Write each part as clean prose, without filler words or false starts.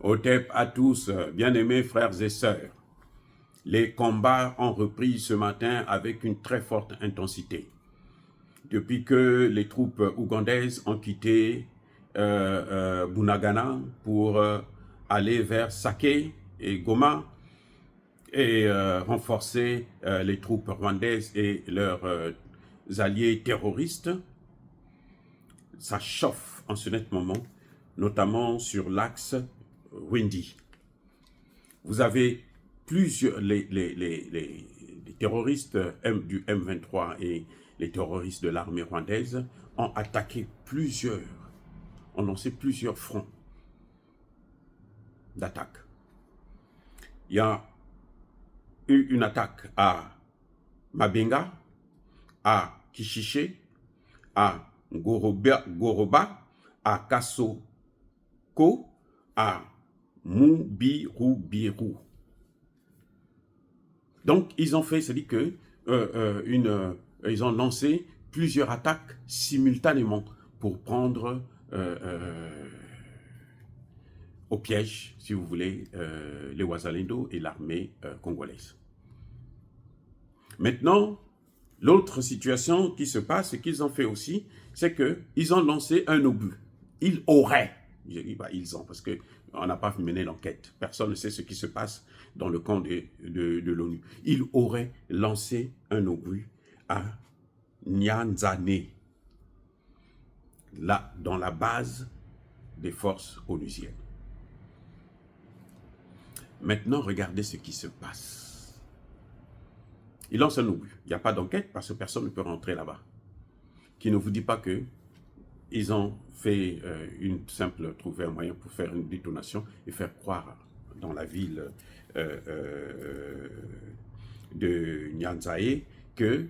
Otep à tous, bien-aimés frères et sœurs. Les combats ont repris ce matin avec une très forte intensité. Depuis que les troupes ougandaises ont quitté Bunagana pour aller vers Sake et Goma et renforcer les troupes rwandaises et leurs alliés terroristes, ça chauffe en ce net moment, notamment sur l'axe Windy. Vous avez plusieurs, les terroristes du M23 et les terroristes de l'armée rwandaise ont attaqué ont lancé plusieurs fronts d'attaque. Il y a eu une attaque à Mabenga, à Kishiche, à Goroba, à Kasoko, à Mubirubiru. Donc, ils ont fait, c'est-à-dire que ils ont lancé plusieurs attaques simultanément pour prendre au piège, si vous voulez, les Wazalendo et l'armée congolaise. Maintenant, l'autre situation qui se passe, ce qu'ils ont fait aussi, c'est qu'ils ont lancé un obus. Ils auraient, je dis ils ont, parce qu'on n'a pas mené l'enquête. Personne ne sait ce qui se passe dans le camp de l'ONU. Ils auraient lancé un obus à Nyanzane, là, dans la base des forces onusiennes. Maintenant, regardez ce qui se passe. Ils lancent un obus. Il n'y a pas d'enquête parce que personne ne peut rentrer là-bas. Qui ne vous dit pas qu'ils ont fait trouvé un moyen pour faire une détonation et faire croire dans la ville de Nyanzae que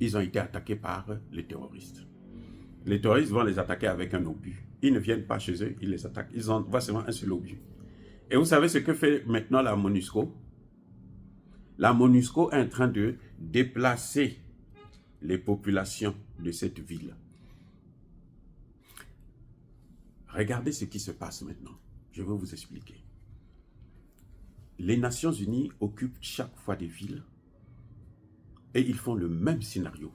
ils ont été attaqués par les terroristes. Les terroristes vont les attaquer avec un obus. Ils ne viennent pas chez eux, ils les attaquent. Ils envoient seulement un seul obus. Et vous savez ce que fait maintenant la MONUSCO? La MONUSCO est en train de déplacer les populations de cette ville. Regardez ce qui se passe maintenant. Je vais vous expliquer. Les Nations Unies occupent chaque fois des villes et ils font le même scénario.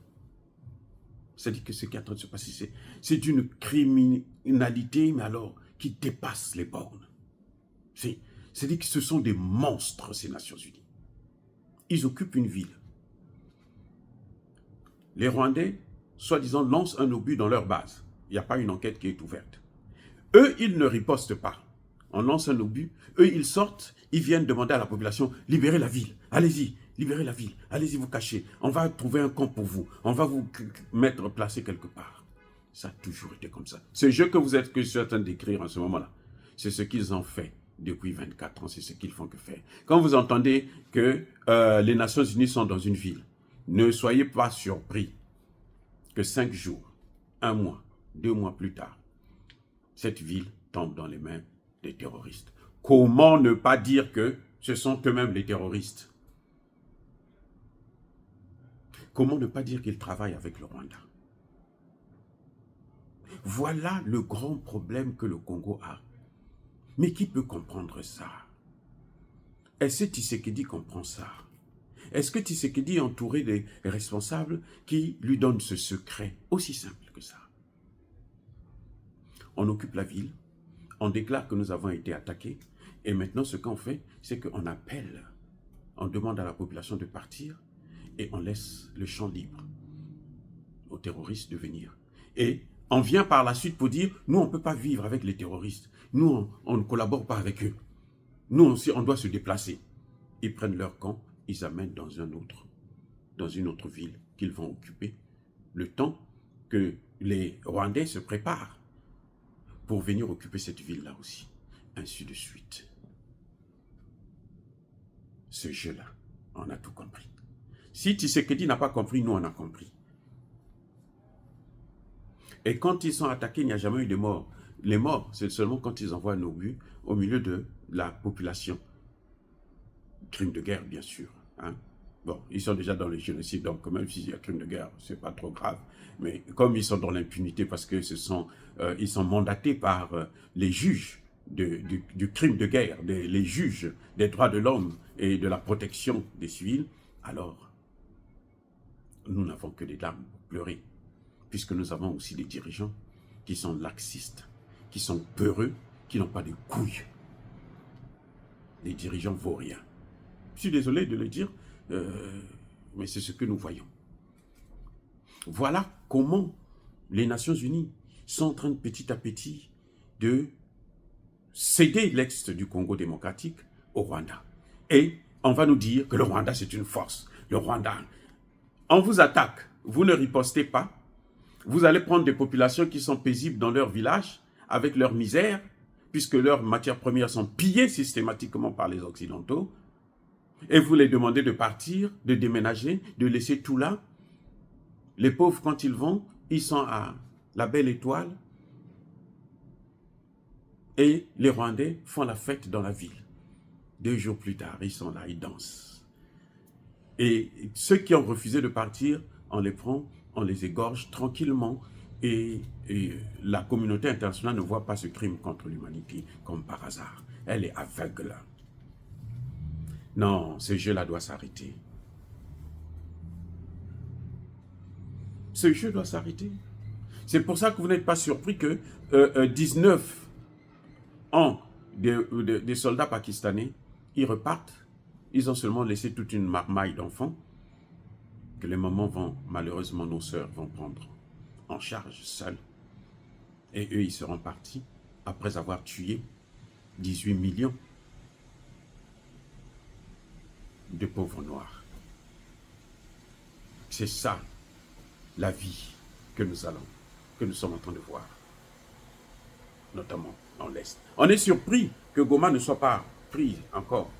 C'est-à-dire que ce qui est en train de se passer, c'est d'une criminalité, mais alors, qui dépasse les bornes. C'est-à-dire que ce sont des monstres, ces Nations Unies. Ils occupent une ville. Les Rwandais, soi-disant, lancent un obus dans leur base. Il n'y a pas une enquête qui est ouverte. Eux, ils ne ripostent pas. On lance un obus. Eux, ils sortent. Ils viennent demander à la population, libérez la ville. Allez-y, libérez la ville. Allez-y vous cacher. On va trouver un camp pour vous. On va vous placer quelque part. Ça a toujours été comme ça. Ce jeu que je suis en train d'écrire en ce moment-là, c'est ce qu'ils ont fait depuis 24 ans. C'est ce qu'ils font que faire. Quand vous entendez que les Nations Unies sont dans une ville, ne soyez pas surpris que 5 jours, 1 mois, 2 mois plus tard, cette ville tombe dans les mains des terroristes. Comment ne pas dire que ce sont eux-mêmes les terroristes? Comment ne pas dire qu'ils travaillent avec le Rwanda? Voilà le grand problème que le Congo a. Mais qui peut comprendre ça? Est-ce que Tshisekedi comprend ça? Est-ce que Tshisekedi est entouré des responsables qui lui donnent ce secret aussi simple que ça? On occupe la ville, on déclare que nous avons été attaqués, et maintenant ce qu'on fait, c'est qu'on appelle, on demande à la population de partir, et on laisse le champ libre aux terroristes de venir. Et on vient par la suite pour dire, nous on ne peut pas vivre avec les terroristes, nous on ne collabore pas avec eux, nous aussi on doit se déplacer. Ils prennent leur camp, ils amènent dans une autre ville qu'ils vont occuper, le temps que les Rwandais se préparent pour venir occuper cette ville-là aussi, ainsi de suite. Ce jeu-là, on a tout compris. Si Tshisekedi n'a pas compris, nous on a compris. Et quand ils sont attaqués, il n'y a jamais eu de morts. Les morts, c'est seulement quand ils envoient un obus au milieu de la population. Crime de guerre, bien sûr. Hein? Bon, ils sont déjà dans le génocide, donc même s'il y a crime de guerre, c'est pas trop grave. Mais comme ils sont dans l'impunité parce que ils sont mandatés par les juges du crime de guerre, les juges des droits de l'homme et de la protection des civils, alors nous n'avons que des larmes pour pleurer, puisque nous avons aussi des dirigeants qui sont laxistes, qui sont peureux, qui n'ont pas de couilles. Les dirigeants vauriens. Je suis désolé de le dire, mais c'est ce que nous voyons. Voilà comment les Nations Unies sont en train de petit à petit de céder l'est du Congo démocratique au Rwanda. Et on va nous dire que le Rwanda c'est une force. Le Rwanda, on vous attaque, vous ne ripostez pas, vous allez prendre des populations qui sont paisibles dans leur village, avec leur misère, puisque leurs matières premières sont pillées systématiquement par les Occidentaux, et vous les demandez de partir, de déménager, de laisser tout là. Les pauvres, quand ils vont, ils sont à la Belle Étoile, et les Rwandais font la fête dans la ville. 2 jours plus tard, ils sont là, ils dansent. Et ceux qui ont refusé de partir, on les prend, on les égorge tranquillement, et la communauté internationale ne voit pas ce crime contre l'humanité comme par hasard. Elle est aveugle. Non, ce jeu-là doit s'arrêter. Ce jeu doit s'arrêter. C'est pour ça que vous n'êtes pas surpris que 19 ans des soldats pakistanais, ils repartent. Ils ont seulement laissé toute une marmaille d'enfants que les mamans vont, malheureusement, nos sœurs vont prendre en charge seules. Et eux, ils seront partis après avoir tué 18 millions de pauvres noirs. C'est ça, la vie que nous sommes en train de voir, notamment dans l'Est. On est surpris que Goma ne soit pas pris encore,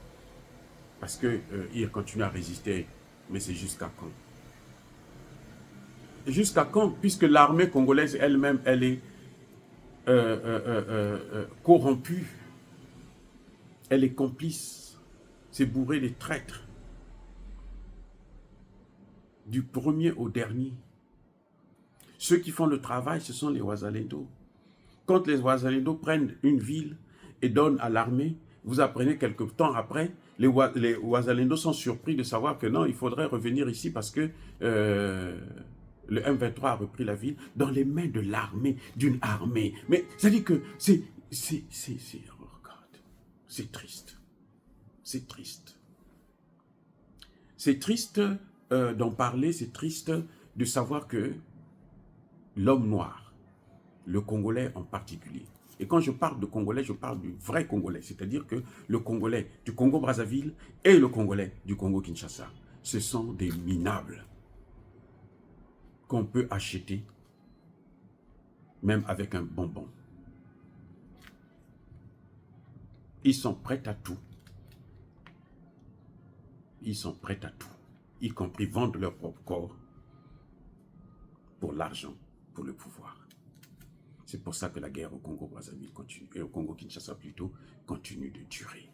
parce qu'il continue à résister, mais c'est jusqu'à quand? Jusqu'à quand? Puisque l'armée congolaise elle-même, elle est corrompue, elle est complice, c'est bourré de traîtres. Du premier au dernier. Ceux qui font le travail, ce sont les Wazalendo. Quand les Wazalendo prennent une ville et donnent à l'armée, vous apprenez quelque temps après, les Wazalendo sont surpris de savoir que non, il faudrait revenir ici parce que le M23 a repris la ville dans les mains de l'armée, d'une armée. Mais ça dit que c'est triste. C'est triste. C'est triste d'en parler, c'est triste de savoir que l'homme noir, le Congolais en particulier, et quand je parle de Congolais, je parle du vrai Congolais, c'est-à-dire que le Congolais du Congo-Brazzaville et le Congolais du Congo-Kinshasa, ce sont des minables qu'on peut acheter même avec un bonbon. Ils sont prêts à tout. Ils sont prêts à tout, y compris vendre leur propre corps pour l'argent, pour le pouvoir. C'est pour ça que la guerre au Congo-Brazzaville continue, et au Congo-Kinshasa plutôt, continue de durer.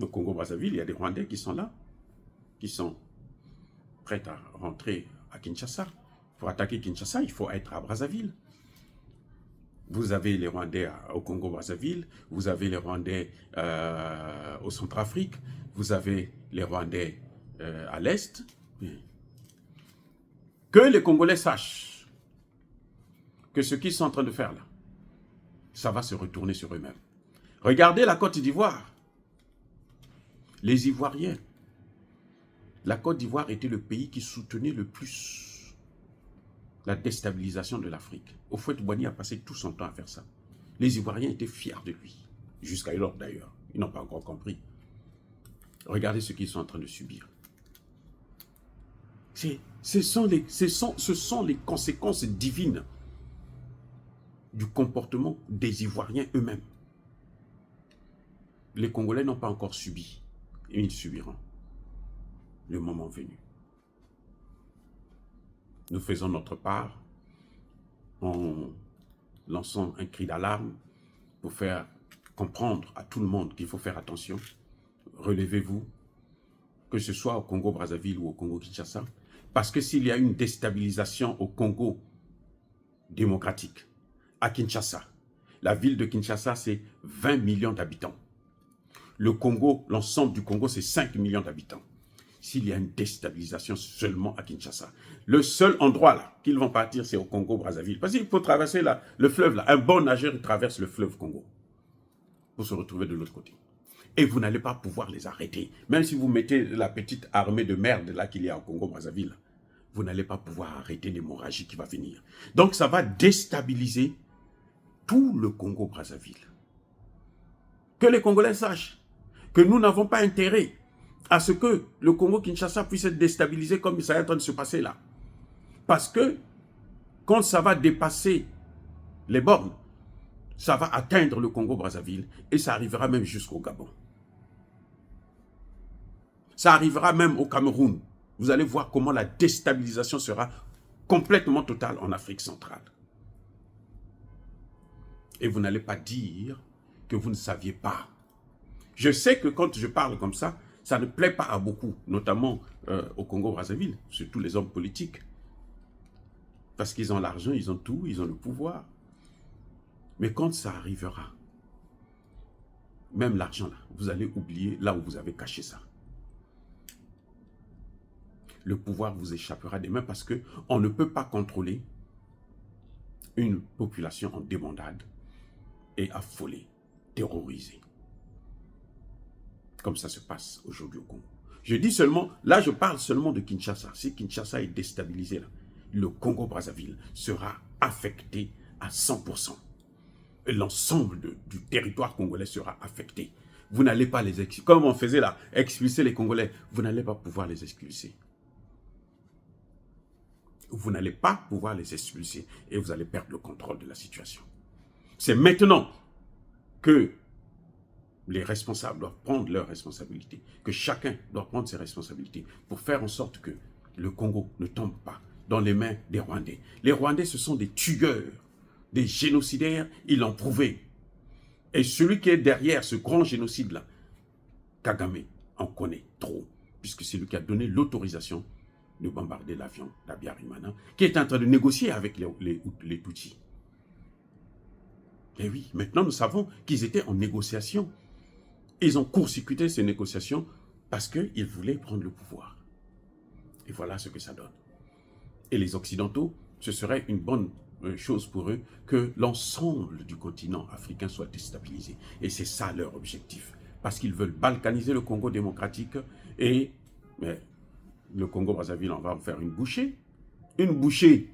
Au Congo-Brazzaville, il y a des Rwandais qui sont là, qui sont prêts à rentrer à Kinshasa. Pour attaquer Kinshasa, il faut être à Brazzaville. Vous avez les Rwandais au Congo-Brazzaville, vous avez les Rwandais au Centrafrique, vous avez les Rwandais à l'Est. Que les Congolais sachent que ce qu'ils sont en train de faire là, ça va se retourner sur eux-mêmes. Regardez la Côte d'Ivoire. Les Ivoiriens. La Côte d'Ivoire était le pays qui soutenait le plus la déstabilisation de l'Afrique. Houphouët-Boigny a passé tout son temps à faire ça. Les Ivoiriens étaient fiers de lui. Jusqu'à alors d'ailleurs. Ils n'ont pas encore compris. Regardez ce qu'ils sont en train de subir. Ce sont les conséquences divines du comportement des Ivoiriens eux-mêmes. Les Congolais n'ont pas encore subi, et ils subiront le moment venu. Nous faisons notre part en lançant un cri d'alarme pour faire comprendre à tout le monde qu'il faut faire attention. Relevez-vous, que ce soit au Congo-Brazzaville ou au Congo-Kinshasa, parce que s'il y a une déstabilisation au Congo démocratique, à Kinshasa, La ville de Kinshasa, c'est 20 millions d'habitants. Le Congo, l'ensemble du Congo, c'est 5 millions d'habitants. S'il y a une déstabilisation seulement à Kinshasa, le seul endroit là qu'ils vont partir, c'est au Congo-Brazzaville. Parce qu'il faut traverser là, le fleuve là. Un bon nageur traverse le fleuve Congo pour se retrouver de l'autre côté. Et vous n'allez pas pouvoir les arrêter. Même si vous mettez la petite armée de merde là qu'il y a au Congo-Brazzaville, vous n'allez pas pouvoir arrêter l'hémorragie qui va venir. Donc ça va déstabiliser tout le Congo-Brazzaville. Que les Congolais sachent que nous n'avons pas intérêt à ce que le Congo-Kinshasa puisse être déstabilisé comme ça est en train de se passer là. Parce que quand ça va dépasser les bornes, ça va atteindre le Congo-Brazzaville et ça arrivera même jusqu'au Gabon. Ça arrivera même au Cameroun. Vous allez voir comment la déstabilisation sera complètement totale en Afrique centrale. Et vous n'allez pas dire que vous ne saviez pas. Je sais que quand je parle comme ça ne plaît pas à beaucoup, notamment au Congo-Brazzaville, surtout les hommes politiques. Parce qu'ils ont l'argent, ils ont tout, ils ont le pouvoir. Mais quand ça arrivera, même l'argent là, vous allez oublier là où vous avez caché ça. Le pouvoir vous échappera des mains parce qu'on ne peut pas contrôler une population en débandade et affolée, terrorisée. Comme ça se passe aujourd'hui au Congo. Je dis seulement, là je parle seulement de Kinshasa. Si Kinshasa est déstabilisé, là, le Congo-Brazzaville sera affecté à 100%. Et l'ensemble du territoire congolais sera affecté. Vous n'allez pas les expulser. Comme on faisait là, expulser les Congolais, vous n'allez pas pouvoir les expulser. Vous n'allez pas pouvoir les expulser et vous allez perdre le contrôle de la situation. C'est maintenant que les responsables doivent prendre leurs responsabilités, que chacun doit prendre ses responsabilités pour faire en sorte que le Congo ne tombe pas dans les mains des Rwandais. Les Rwandais, ce sont des tueurs, des génocidaires, ils l'ont prouvé. Et celui qui est derrière ce grand génocide-là, Kagame, en connaît trop, puisque c'est lui qui a donné l'autorisation de bombarder l'avion d'Abiyarimana, qui est en train de négocier avec les Tutsis. Et oui, maintenant nous savons qu'ils étaient en négociation. Ils ont court-circuité ces négociations parce qu'ils voulaient prendre le pouvoir. Et voilà ce que ça donne. Et les Occidentaux, ce serait une bonne chose pour eux que l'ensemble du continent africain soit déstabilisé. Et c'est ça leur objectif. Parce qu'ils veulent balkaniser le Congo démocratique et le Congo-Brazzaville, on va en faire une bouchée. Une bouchée.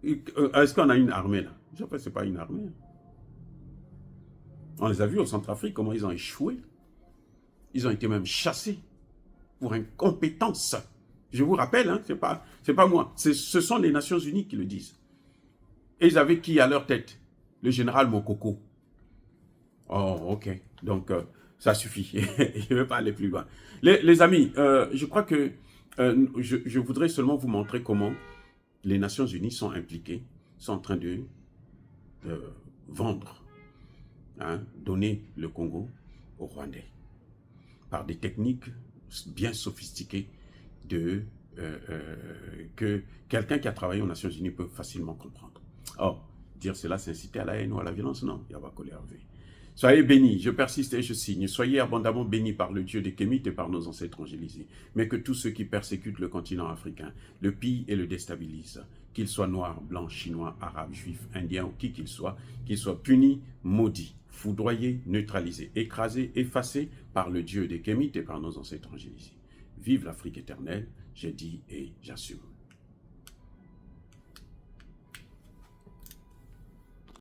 Est-ce qu'on a une armée là? Je sais pas, c'est pas une armée. On les a vus au Centrafrique, comment ils ont échoué. Ils ont été même chassés pour incompétence. Je vous rappelle, hein, c'est pas moi. Ce sont les Nations Unies qui le disent. Et ils avaient qui à leur tête? Le général Mokoko. Oh, ok. Donc, ça suffit. Je ne vais pas aller plus loin. Les amis, je crois que je voudrais seulement vous montrer comment les Nations Unies sont impliquées, sont en train de vendre, hein, donner le Congo aux Rwandais par des techniques bien sophistiquées que quelqu'un qui a travaillé aux Nations Unies peut facilement comprendre. Or, dire cela, c'est inciter à la haine ou à la violence, non, il y a pas colère. Soyez bénis, je persiste et je signe. Soyez abondamment bénis par le Dieu des Kémites et par nos ancêtres angélisés. Mais que tous ceux qui persécutent le continent africain, le pillent et le déstabilisent, qu'ils soient noirs, blancs, chinois, arabes, juifs, indiens ou qui qu'ils soient punis, maudits, foudroyés, neutralisés, écrasés, effacés par le Dieu des Kémites et par nos ancêtres angélisés. Vive l'Afrique éternelle, j'ai dit et j'assume.